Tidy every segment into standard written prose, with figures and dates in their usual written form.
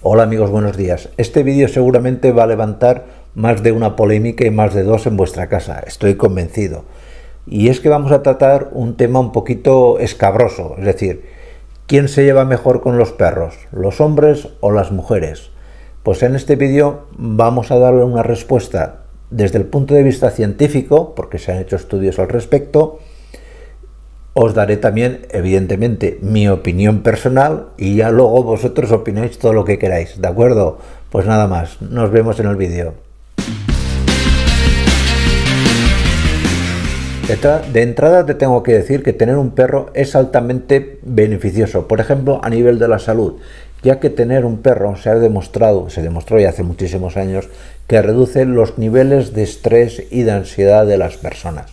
Hola amigos, buenos días. Este vídeo seguramente va a levantar más de una polémica y más de dos en vuestra casa, estoy convencido. Y es que vamos a tratar un tema un poquito escabroso, es decir, ¿quién se lleva mejor con los perros, los hombres o las mujeres? Pues en este vídeo vamos a darle una respuesta desde el punto de vista científico, porque se han hecho estudios al respecto. Os daré también, evidentemente, mi opinión personal y ya luego vosotros opináis todo lo que queráis, ¿de acuerdo? Pues nada más, nos vemos en el vídeo. De entrada te tengo que decir que tener un perro es altamente beneficioso, por ejemplo, a nivel de la salud, ya que tener un perro se demostró ya hace muchísimos años, que reduce los niveles de estrés y de ansiedad de las personas.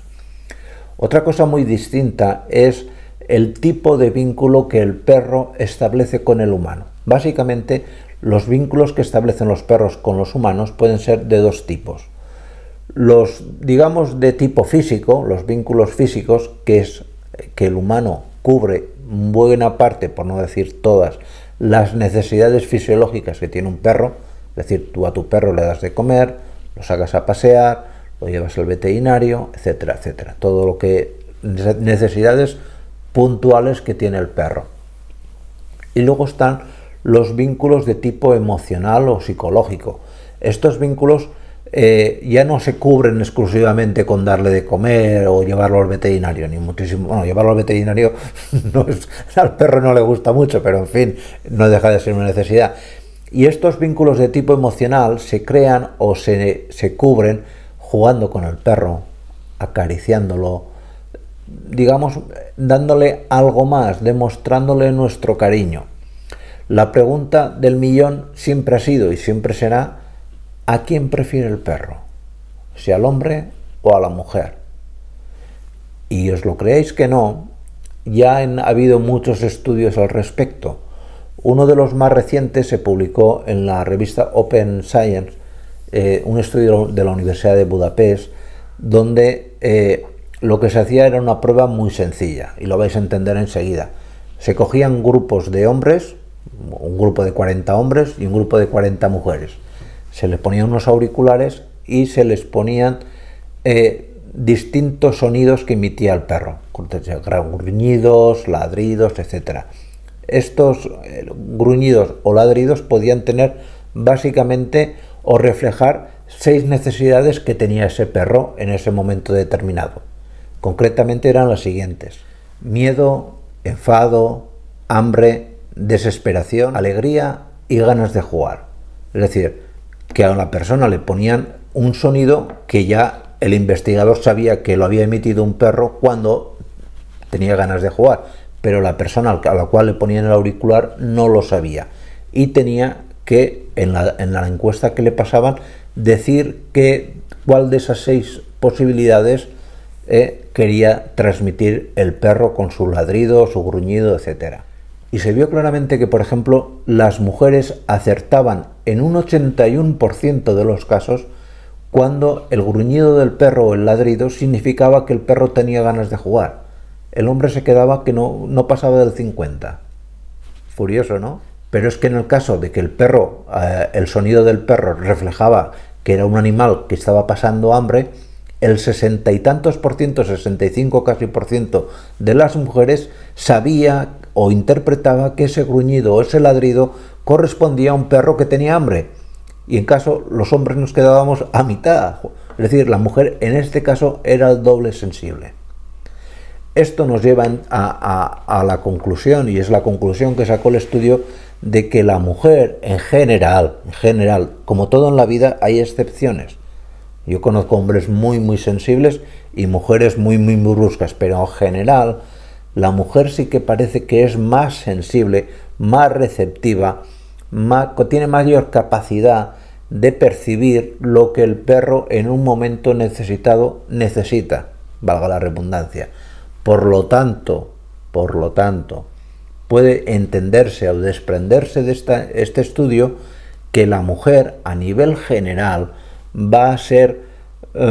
Otra cosa muy distinta es el tipo de vínculo que el perro establece con el humano. Básicamente, los vínculos que establecen los perros con los humanos pueden ser de dos tipos. Los, digamos, de tipo físico, los vínculos físicos, que es que el humano cubre buena parte, por no decir todas, las necesidades fisiológicas que tiene un perro, es decir, tú a tu perro le das de comer, lo sacas a pasear, lo llevas al veterinario, etcétera, etcétera. Todo lo que necesidades puntuales que tiene el perro. Y luego están los vínculos de tipo emocional o psicológico. Estos vínculos ya no se cubren exclusivamente con darle de comer o llevarlo al veterinario, ni muchísimo. Bueno, llevarlo al veterinario al perro no le gusta mucho, pero en fin, no deja de ser una necesidad. Y estos vínculos de tipo emocional se crean o se cubren jugando con el perro, acariciándolo, digamos, dándole algo más, demostrándole nuestro cariño. La pregunta del millón siempre ha sido y siempre será: ¿a quién prefiere el perro? ¿Si al hombre o a la mujer? Y os lo creéis que no, ya ha habido muchos estudios al respecto. Uno de los más recientes se publicó en la revista Open Science, un estudio de la Universidad de Budapest, donde lo que se hacía era una prueba muy sencilla, y lo vais a entender enseguida. Se cogían grupos de hombres, un grupo de 40 hombres y un grupo de 40 mujeres. Se les ponían unos auriculares y se les ponían distintos sonidos que emitía el perro, gruñidos, ladridos, etc. Estos gruñidos o ladridos podían tener básicamente o reflejar 6 necesidades que tenía ese perro en ese momento determinado. Concretamente eran las siguientes: miedo, enfado, hambre, desesperación, alegría y ganas de jugar. Es decir, que a la persona le ponían un sonido que ya el investigador sabía que lo había emitido un perro cuando tenía ganas de jugar, pero la persona a la cual le ponían el auricular no lo sabía y tenía que en la encuesta que le pasaban decir cuál de esas 6 posibilidades quería transmitir el perro con su ladrido, su gruñido, etc. Y se vio claramente que, por ejemplo, las mujeres acertaban en un 81% de los casos cuando el gruñido del perro o el ladrido significaba que el perro tenía ganas de jugar. El hombre se quedaba que no pasaba del 50%. Furioso, ¿no? Pero es que en el caso de que el perro, el sonido del perro reflejaba que era un animal que estaba pasando hambre, el 60 y tantos por ciento, 65 casi por ciento de las mujeres sabía o interpretaba que ese gruñido o ese ladrido correspondía a un perro que tenía hambre. Y en caso, los hombres nos quedábamos a mitad. Es decir, la mujer en este caso era el doble sensible. Esto nos lleva a la conclusión, y es la conclusión que sacó el estudio, de que la mujer en general, como todo en la vida, hay excepciones. Yo conozco hombres muy sensibles y mujeres muy bruscas, pero en general la mujer sí que parece que es más sensible, más receptiva, tiene mayor capacidad de percibir lo que el perro en un momento necesitado necesita, valga la redundancia. Por lo tanto, puede entenderse o desprenderse de este estudio que la mujer a nivel general va a ser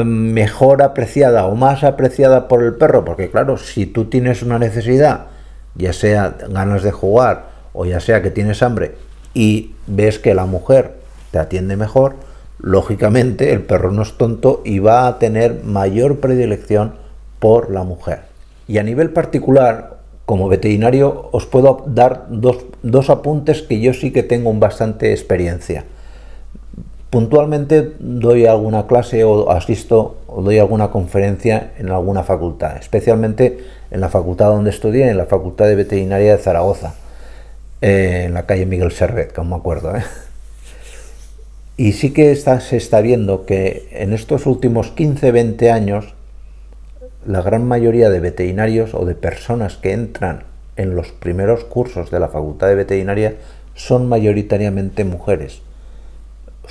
mejor apreciada o más apreciada por el perro, porque claro, si tú tienes una necesidad, ya sea ganas de jugar o ya sea que tienes hambre, y ves que la mujer te atiende mejor, lógicamente el perro no es tonto y va a tener mayor predilección por la mujer. Y a nivel particular, como veterinario, os puedo dar dos apuntes que yo sí que tengo bastante experiencia. Puntualmente doy alguna clase o asisto o doy alguna conferencia en alguna facultad, especialmente en la facultad donde estudié, en la Facultad de Veterinaria de Zaragoza, en la calle Miguel Servet, como me acuerdo. Y sí que se está viendo que en estos últimos 15-20 años la gran mayoría de veterinarios o de personas que entran en los primeros cursos de la Facultad de Veterinaria son mayoritariamente mujeres.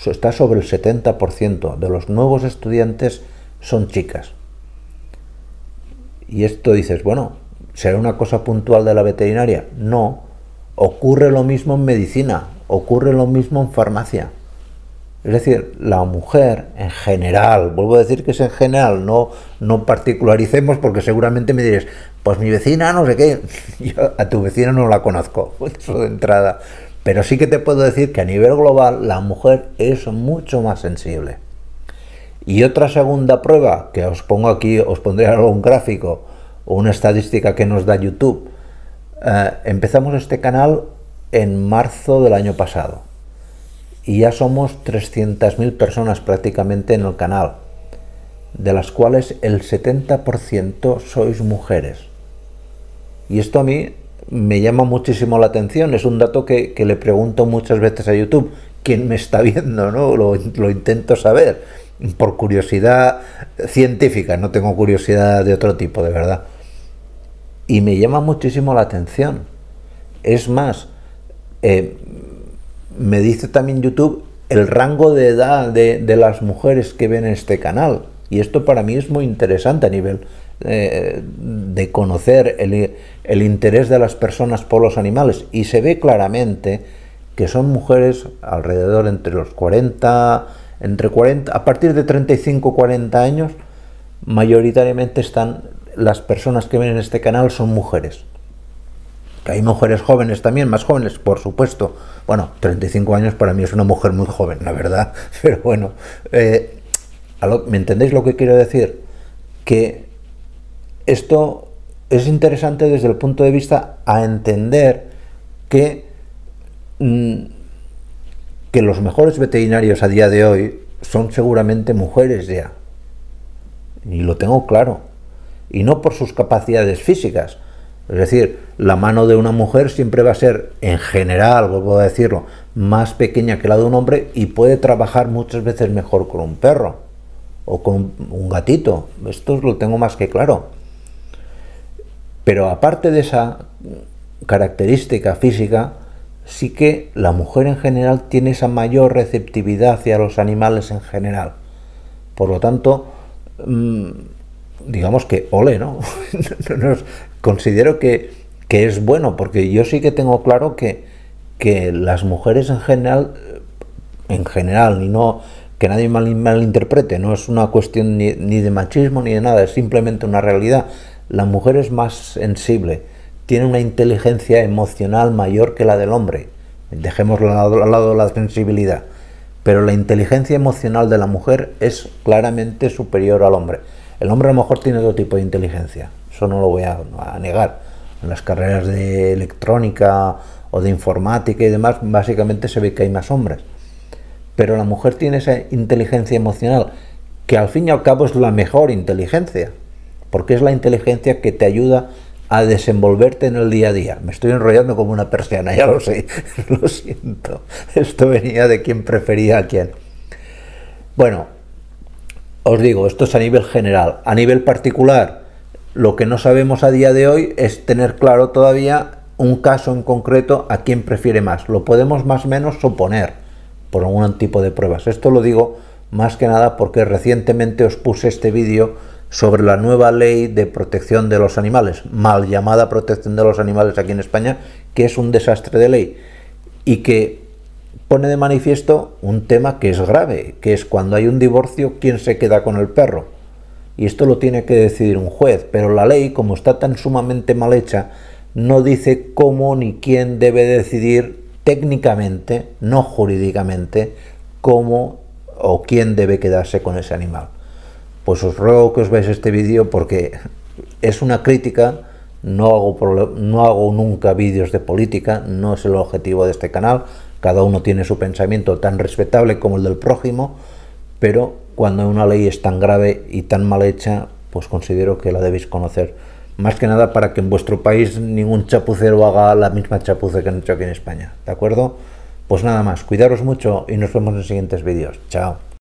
Está sobre el 70% de los nuevos estudiantes son chicas. Y esto dices, bueno, ¿será una cosa puntual de la veterinaria? No, ocurre lo mismo en medicina, ocurre lo mismo en farmacia. Es decir, la mujer en general, vuelvo a decir que es en general, no particularicemos, porque seguramente me diréis, pues mi vecina no sé qué, yo a tu vecina no la conozco, eso de entrada, pero sí que te puedo decir que a nivel global la mujer es mucho más sensible. Y otra segunda prueba, que os pongo aquí, os pondré algún gráfico o una estadística que nos da YouTube. Empezamos este canal en marzo del año pasado y ya somos 300.000 personas prácticamente en el canal, de las cuales el 70% sois mujeres. Y esto a mí me llama muchísimo la atención, es un dato que le pregunto muchas veces a YouTube, ¿quién me está viendo? ¿No? Lo intento saber, por curiosidad científica, no tengo curiosidad de otro tipo, de verdad. Y me llama muchísimo la atención. Es más, me dice también YouTube el rango de edad de las mujeres que ven este canal. Y esto para mí es muy interesante a nivel de conocer el interés de las personas por los animales. Y se ve claramente que son mujeres alrededor entre los 40, a partir de 35-40 años, mayoritariamente están las personas que ven en este canal son mujeres. Que hay mujeres jóvenes también, más jóvenes, por supuesto. Bueno, 35 años para mí es una mujer muy joven, la verdad. Pero bueno, ¿me entendéis lo que quiero decir? Que esto es interesante desde el punto de vista a entender que los mejores veterinarios a día de hoy son seguramente mujeres ya. Y lo tengo claro. Y no por sus capacidades físicas. Es decir, la mano de una mujer siempre va a ser, en general, vuelvo a decirlo, más pequeña que la de un hombre y puede trabajar muchas veces mejor con un perro o con un gatito. Esto lo tengo más que claro. Pero aparte de esa característica física, sí que la mujer en general tiene esa mayor receptividad hacia los animales en general. Por lo tanto, digamos que ole, ¿no? Considero que es bueno, porque yo sí que tengo claro que las mujeres en general, y no que nadie malinterprete, no es una cuestión ni de machismo ni de nada, es simplemente una realidad. La mujer es más sensible, tiene una inteligencia emocional mayor que la del hombre. Dejémoslo al lado de la sensibilidad. Pero la inteligencia emocional de la mujer es claramente superior al hombre. El hombre a lo mejor tiene otro tipo de inteligencia, eso no lo voy a negar. En las carreras de electrónica o de informática y demás, básicamente se ve que hay más hombres. Pero la mujer tiene esa inteligencia emocional, que al fin y al cabo es la mejor inteligencia, porque es la inteligencia que te ayuda a desenvolverte en el día a día. Me estoy enrollando como una persiana, ya lo sé, lo siento. Esto venía de quién prefería a quién. Bueno, os digo, esto es a nivel general. A nivel particular, lo que no sabemos a día de hoy es tener claro todavía un caso en concreto a quién prefiere más. Lo podemos más o menos suponer por algún tipo de pruebas. Esto lo digo más que nada porque recientemente os puse este vídeo sobre la nueva ley de protección de los animales, mal llamada protección de los animales aquí en España, que es un desastre de ley y que pone de manifiesto un tema que es grave, que es cuando hay un divorcio, ¿quién se queda con el perro? Y esto lo tiene que decidir un juez, pero la ley, como está tan sumamente mal hecha, no dice cómo ni quién debe decidir técnicamente, no jurídicamente, cómo o quién debe quedarse con ese animal. Pues os ruego que os veáis este vídeo porque es una crítica. No hago nunca vídeos de política, no es el objetivo de este canal. Cada uno tiene su pensamiento tan respetable como el del prójimo, pero cuando una ley es tan grave y tan mal hecha, pues considero que la debéis conocer. Más que nada para que en vuestro país ningún chapucero haga la misma chapuza que han hecho aquí en España. ¿De acuerdo? Pues nada más, cuidaros mucho y nos vemos en siguientes vídeos. Chao.